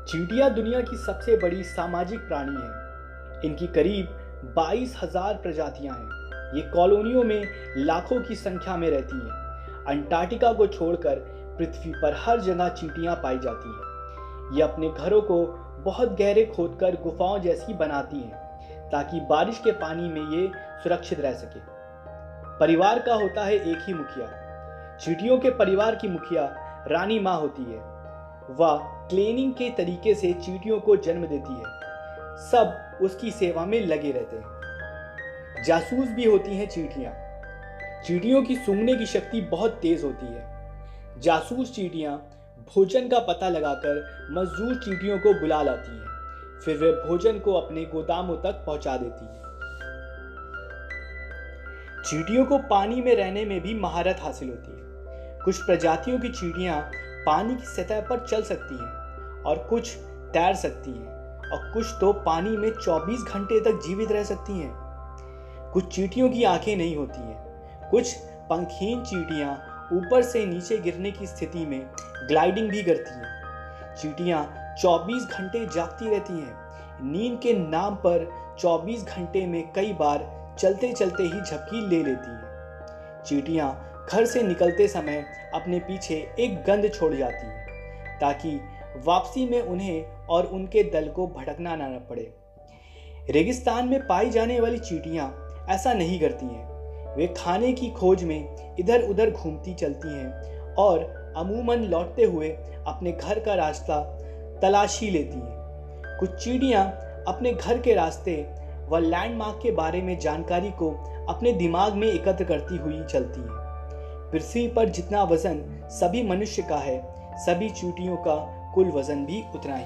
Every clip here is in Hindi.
चींटियां दुनिया की सबसे बड़ी सामाजिक प्राणी हैं। इनकी करीब 22,000 प्रजातियां हैं। ये कॉलोनियों में लाखों की संख्या में रहती हैं। अंटार्कटिका को छोड़कर पृथ्वी पर हर जगह चींटियां पाई जाती हैं। ये अपने घरों को बहुत गहरे खोदकर गुफाओं जैसी बनाती हैं ताकि बारिश के पानी में ये सुरक्षित रह सके। परिवार का होता है एक ही मुखिया। चींटियों के परिवार की मुखिया रानी माँ होती है। वह क्लीनिंग के तरीके से चींटियों को जन्म देती है। सब उसकी सेवा में लगे रहते हैं। जासूस भी होती हैं चींटियां। चींटियों की सूंघने की शक्ति बहुत तेज होती है। जासूस चींटियां भोजन का पता लगाकर मजदूर चींटियों को बुला लाती हैं। फिर वे भोजन को अपने गोदामों तक पहुंचा देती हैं। चींटियों को पानी में रहने में भी महारत हासिल होती है। कुछ प्रजातियों की चींटियां पानी की सतह पर चल सकती हैं और कुछ तैर सकती हैं और कुछ तो पानी में 24 घंटे तक जीवित रह सकती हैं। कुछ चींटियों की आंखें नहीं होती हैं। कुछ पंखहीन चींटियां ऊपर से नीचे गिरने की स्थिति में ग्लाइडिंग भी करती हैं। चींटियां 24 घंटे जागती रहती हैं। नींद के नाम पर 24 घंटे में कई बार चलते चलते ही झपकी ले लेती हैं। चींटियां घर से निकलते समय अपने पीछे एक गंध छोड़ जाती हैं ताकि वापसी में उन्हें और उनके दल को भटकना न पड़े। रेगिस्तान में पाई जाने वाली चींटियां ऐसा नहीं करती हैं। वे खाने की खोज में इधर उधर घूमती चलती हैं और अमूमन लौटते हुए अपने घर का रास्ता तलाशी लेती हैं। कुछ चींटियां अपने घर के रास्ते व लैंडमार्क के बारे में जानकारी को अपने दिमाग में एकत्र करती हुई चलती हैं। पृथ्वी पर जितना वजन सभी मनुष्य का है, सभी चींटियों का कुल वजन भी उतना ही।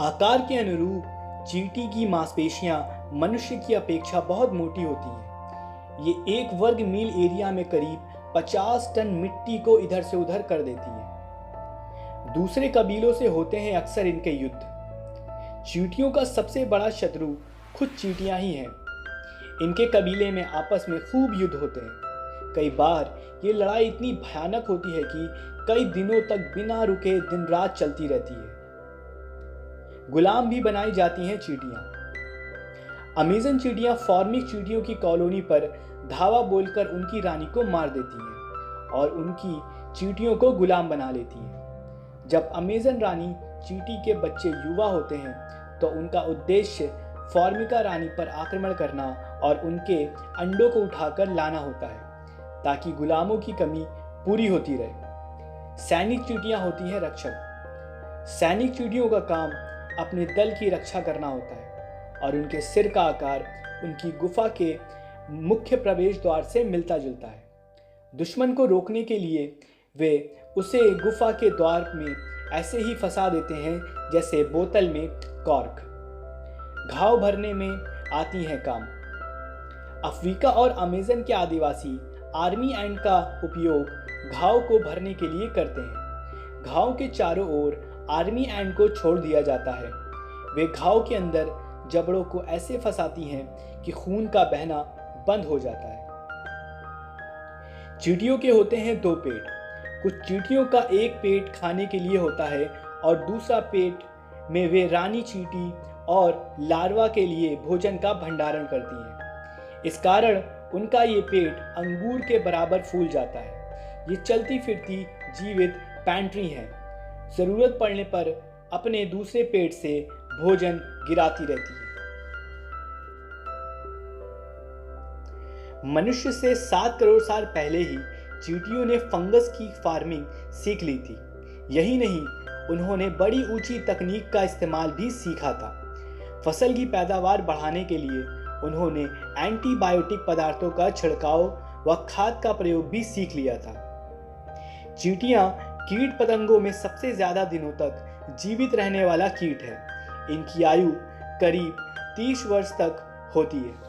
आकार के अनुरूप चींटी की मांसपेशियां मनुष्य की अपेक्षा बहुत मोटी होती हैं। ये 1 वर्ग मील एरिया में करीब 50 टन मिट्टी को इधर से उधर कर देती हैं। दूसरे कबीलों से होते हैं अक्सर इनके युद्ध। चींटियों का सबसे बड़ा शत्रु खुद चींटियां ही हैं। इनके कबीले में आपस में खूब युद्ध होते हैं। कई बार ये लड़ाई इतनी भयानक होती है कि कई दिनों तक बिना रुके दिन रात चलती रहती है। गुलाम भी बनाई जाती हैं चींटियां। अमेज़न चींटियां फॉर्मिक चींटियों की कॉलोनी पर धावा बोलकर उनकी रानी को मार देती हैं और उनकी चींटियों को गुलाम बना लेती हैं। जब अमेज़न रानी चींटी के बच्चे युवा होते हैं तो उनका उद्देश्य फॉर्मिका रानी पर आक्रमण करना और उनके अंडों को उठाकर लाना होता है ताकि गुलामों की कमी पूरी होती रहे। सैनिक चींटियां होती हैं रक्षक। सैनिक चींटियों का काम अपने दल की रक्षा करना होता है और उनके सिर का आकार उनकी गुफा के मुख्य प्रवेश द्वार से मिलता जुलता है। दुश्मन को रोकने के लिए वे उसे गुफा के द्वार में ऐसे ही फंसा देते हैं जैसे बोतल में कॉर्क। घाव भरने में आती हैं काम। अफ्रीका और अमेज़न के आदिवासी आर्मी एंट का उपयोग घाव को भरने के लिए करते हैं। घाव के चारों ओर आर्मी एंट को छोड़ दिया जाता है। वे घाव के अंदर जबड़ों को ऐसे फंसाती हैं कि खून का बहना बंद हो जाता है। चींटियों के होते हैं 2 पेट। कुछ चींटियों का एक पेट खाने के लिए होता है और दूसरा पेट में वे रानी चींटी और लार्वा के लिए भोजन का भंडारण करती हैं। इस कारण उनका ये पेट अंगूर के बराबर फूल जाता है। ये चलती फिरती जीवित पैंट्री हैं। जरूरत पड़ने पर अपने दूसरे पेट से भोजन गिराती रहती है। मनुष्य से 7 करोड़ साल पहले ही चींटियों ने फंगस की फार्मिंग सीख ली थी। यही नहीं, उन्होंने बड़ी ऊंची तकनीक का इस्तेमाल भी सीखा था। फसल की पैदावार बढ़ाने के लिए उन्होंने एंटीबायोटिक पदार्थों का छिड़काव व खाद का प्रयोग भी सीख लिया था। चींटियां कीट पतंगों में सबसे ज्यादा दिनों तक जीवित रहने वाला कीट है। इनकी आयु करीब 30 वर्ष तक होती है।